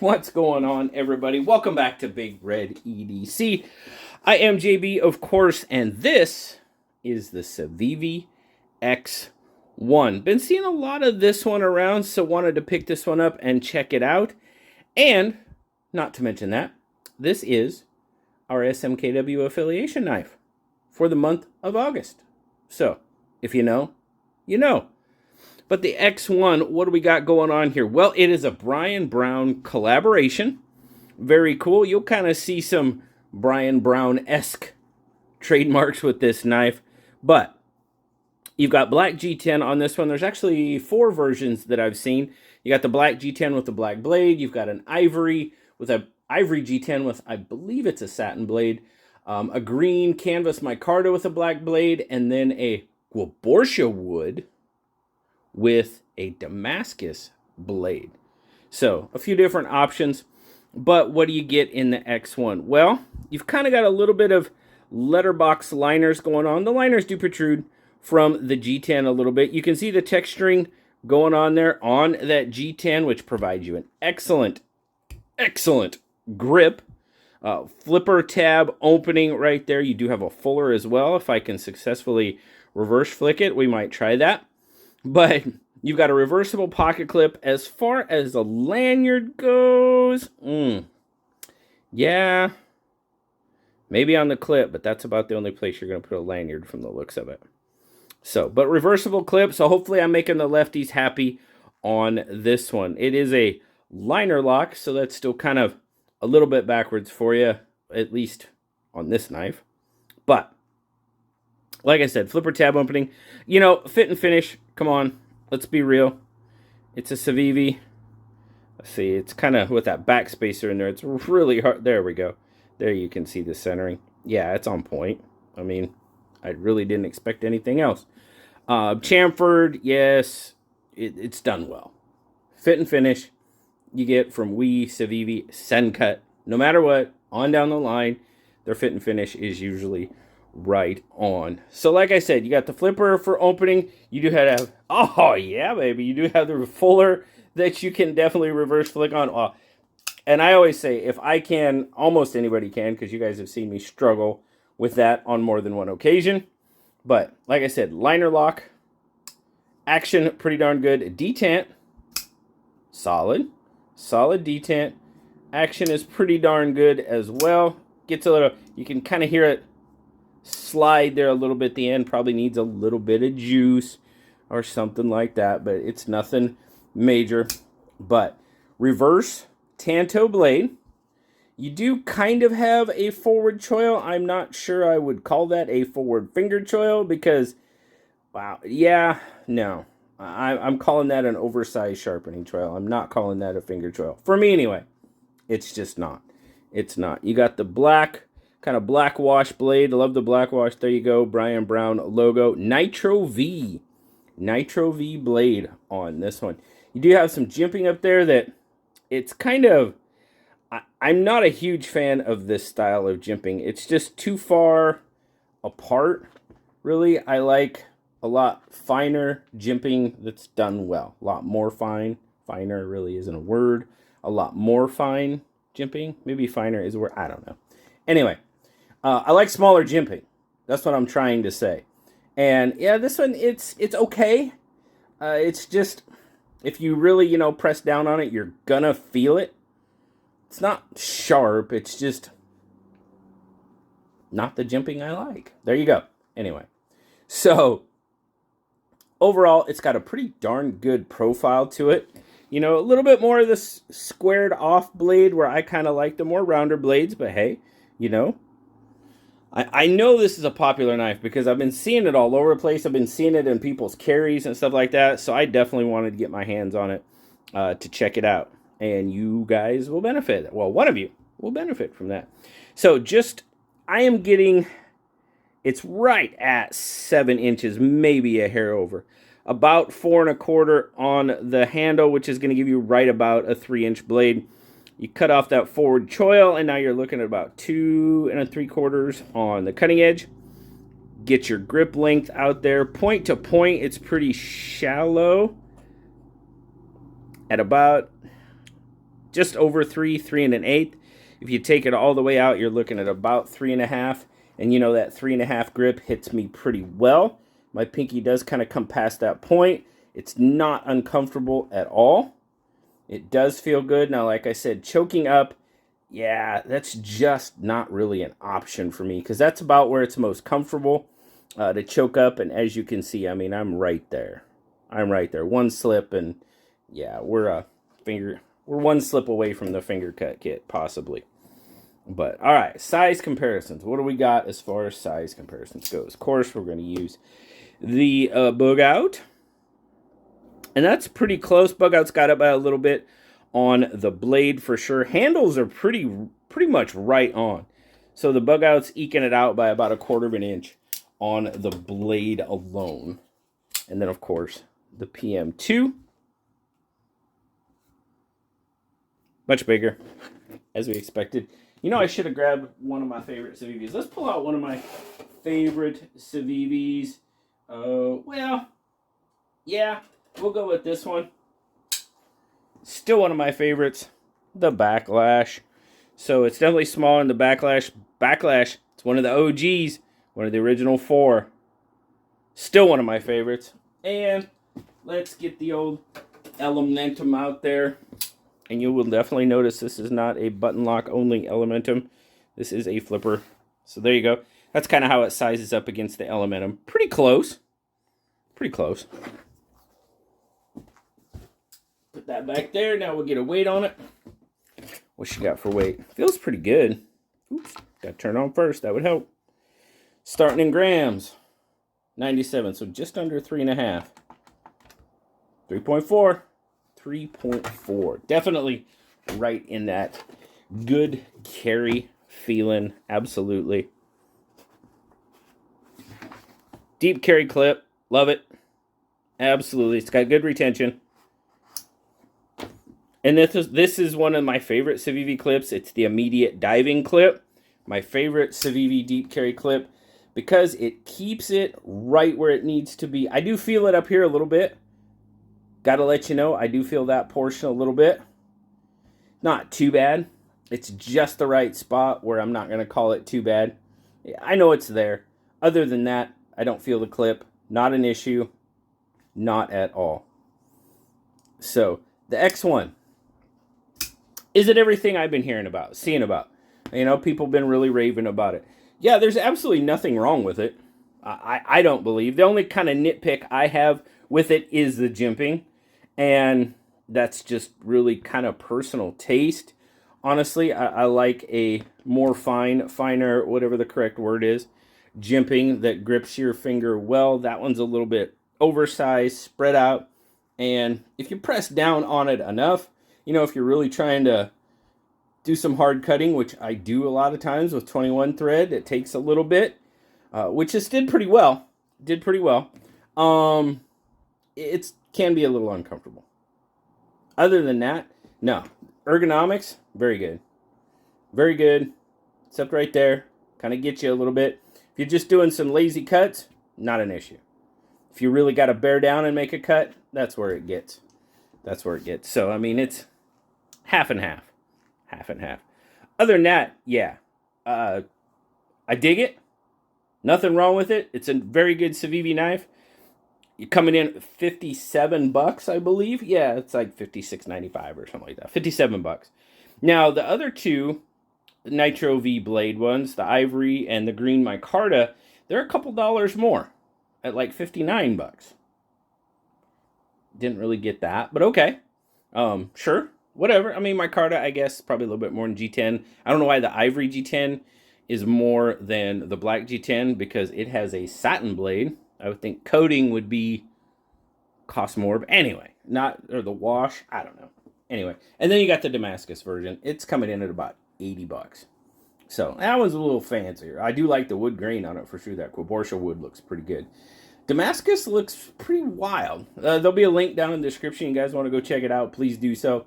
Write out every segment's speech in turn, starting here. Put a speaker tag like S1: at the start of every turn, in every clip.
S1: What's going on, everybody? Welcome back to Big Red EDC. I am JB, of course, and this is the Civivi X1. Been seeing a lot of this one around, so wanted to pick this one up and check it out. And, not to mention that, this is our SMKW affiliation knife for the month of August. So, if you know, you know. But the X1, what do we got going on here? Well, it is a Brian Brown collaboration. Very cool. You'll kind of see some Brian Brown-esque trademarks with this knife. But you've got black G10 on this one. There's actually 4 versions that I've seen. You got the black G10 with the black blade. You've got an ivory with a ivory G10 with, I believe it's a satin blade. A green canvas micarta with a black blade. And then a Guabortia wood with a Damascus blade. So, a few different options. But what do you get in the X1? Well, you've kind of got a little bit of letterbox liners going on. The liners do protrude from the G10 a little bit. You can see the texturing going on there on that G10, which provides you an excellent grip. Flipper tab opening right there. You do have a fuller as well. If I can successfully reverse flick it, we might try that. But you've got a reversible pocket clip. As far as the lanyard goes, yeah, maybe on the clip, but that's about the only place you're going to put a lanyard from the looks of it. So, but reversible clip, so hopefully I'm making the lefties happy on this one. It is a liner lock, so that's still kind of a little bit backwards for you, at least on this knife. But like I said, flipper tab opening. You know, fit and finish. Come on, let's be real. It's a Civivi. Let's see, it's kind of with that back spacer in there. It's really hard. There we go. There you can see the centering. Yeah, it's on point. I mean, I really didn't expect anything else. Chamfered, yes, it's done well. Fit and finish you get from Civivi Sencut. No matter what, on down the line, their fit and finish is usually right on. So like I said, you got the flipper for opening. You do have, oh yeah, baby, you do have the fuller that you can definitely reverse flick on. Oh, and I always say, if I can, almost anybody can, because you guys have seen me struggle with that on more than one occasion. But like I said, liner lock, action pretty darn good. Detent, solid detent. Action is pretty darn good as well. Gets a little, you can kind of hear it slide there a little bit at the end. Probably needs a little bit of juice or something like that, but it's nothing major. But reverse Tanto blade. You do kind of have a forward choil. I'm not sure I would call that a forward finger choil because, wow, yeah, no. I'm calling that an oversized sharpening choil. I'm not calling that a finger choil. For me anyway, it's just not. It's not. You got the black, kind of black wash blade. I love the black wash. There you go. Brian Brown logo. Nitro V blade on this one. You do have some jimping up there that it's kind of, I'm not a huge fan of this style of jimping. It's just too far apart. Really, I like a lot finer jimping that's done well. A lot more fine. Finer really isn't a word. A lot more fine jimping. Maybe finer is a word. I don't know. Anyway, I like smaller jimping. That's what I'm trying to say. And yeah, this one, it's okay. It's just, if you really, press down on it, you're gonna feel it. It's not sharp. It's just not the jimping I like. There you go. Anyway, so overall, it's got a pretty darn good profile to it. A little bit more of this squared off blade where I kind of like the more rounder blades, but hey, I know this is a popular knife because I've been seeing it all over the place. I've been seeing it in people's carries and stuff like that, so I definitely wanted to get my hands on it to check it out. And you guys will benefit. Well, one of you will benefit from that. So I am getting, it's right at 7 inches, maybe a hair over. About 4 1/4 on the handle, which is going to give you right about a 3-inch blade. You cut off that forward choil, and now you're looking at about 2 3/4 on the cutting edge. Get your grip length out there. Point to point, it's pretty shallow. At about just over 3, 3 1/8. If you take it all the way out, you're looking at about 3.5. And you know that 3.5 grip hits me pretty well. My pinky does kind of come past that point. It's not uncomfortable at all. It does feel good. Now, like I said, choking up, yeah, that's just not really an option for me because that's about where it's most comfortable to choke up. And as you can see, I mean, I'm right there. I'm right there. One slip and yeah, we're one slip away from the finger cut kit, possibly. But all right, size comparisons. What do we got as far as size comparisons goes? Of course, we're going to use the Bug Out. And that's pretty close. Bug Out's got up by a little bit on the blade for sure. Handles are pretty much right on. So the Bug Out's eking it out by about 1/4 of an inch on the blade alone. And then, of course, the PM2. Much bigger, as we expected. You know, I should have grabbed one of my favorite Civivis. Let's pull out one of my favorite Civivis. Well, yeah, we'll go with this one. Still one of my favorites, the Backlash. So it's definitely small in the Backlash. Backlash, it's one of the OGs, one of the original 4. Still one of my favorites. And let's get the old Elementum out there. And you will definitely notice this is not a button lock only Elementum. This is a flipper. So there you go. That's kind of how it sizes up against the Elementum. Pretty close. Pretty close. Put that back there. Now we'll get a weight on it. What you got for weight? Feels pretty good. Oops. Got to turn on first. That would help. Starting in grams. 97. So just under 3.5. 3.4. 3.4. Definitely right in that good carry feeling. Absolutely. Deep carry clip. Love it. Absolutely. It's got good retention. And this is one of my favorite Civivi clips. It's the immediate diving clip. My favorite Civivi deep carry clip because it keeps it right where it needs to be. I do feel it up here a little bit. Got to let you know, I do feel that portion a little bit. Not too bad. It's just the right spot where I'm not going to call it too bad. I know it's there. Other than that, I don't feel the clip. Not an issue. Not at all. So, the X1. Is it everything I've been hearing about, seeing about? You know, people have been really raving about it. Yeah, there's absolutely nothing wrong with it. I don't believe. The only kind of nitpick I have with it is the jimping. And that's just really kind of personal taste. Honestly, I like a more finer, whatever the correct word is, jimping that grips your finger well. That one's a little bit oversized, spread out. And if you press down on it enough, you know, if you're really trying to do some hard cutting, which I do a lot of times with 21 thread, it takes a little bit, which just did pretty well. It can be a little uncomfortable. Other than that, no. Ergonomics, very good. Very good. Except right there. Kind of gets you a little bit. If you're just doing some lazy cuts, not an issue. If you really got to bear down and make a cut, that's where it gets. That's where it gets. So, I mean, it's half and half. Half and half. Other than that, yeah. I dig it. Nothing wrong with it. It's a very good Civivi knife. You're coming in at $57, I believe. Yeah, it's like $56.95 or something like that. $57. Now, the other two, the Nitro V blade ones, the ivory and the green micarta, they're a couple dollars more at like $59. Didn't really get that, but okay. Sure, whatever. I mean, micarta, I guess, probably a little bit more than G10. I don't know why the ivory G10 is more than the black G10 because it has a satin blade. I would think coating would cost more, but anyway, or the wash, I don't know. Anyway, and then you got the Damascus version. It's coming in at about $80. So that one's a little fancier. I do like the wood grain on it for sure. That Quaborsha wood looks pretty good. Damascus looks pretty wild. There'll be a link down in the description. You guys want to go check it out, please do so.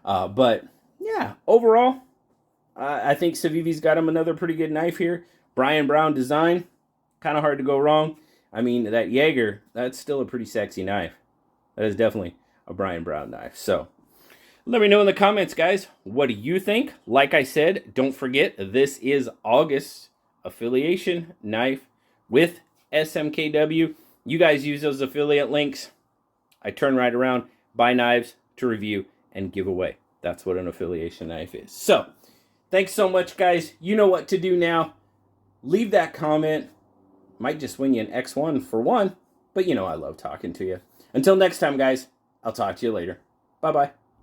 S1: But yeah, overall, I think Civivi's got him another pretty good knife here. Brian Brown design, kind of hard to go wrong. I mean, that Jaeger, that's still a pretty sexy knife. That is definitely a Brian Brown knife. So, Let me know in the comments, guys. What do you think? Like I said, don't forget, this is August affiliation knife with SMKW. You guys use those affiliate links. I turn right around, buy knives to review and give away. That's what an affiliation knife is. So, thanks so much, guys. You know what to do now. Leave that comment. Might just win you an X1 for one, but you know I love talking to you. Until next time, guys, I'll talk to you later. Bye-bye.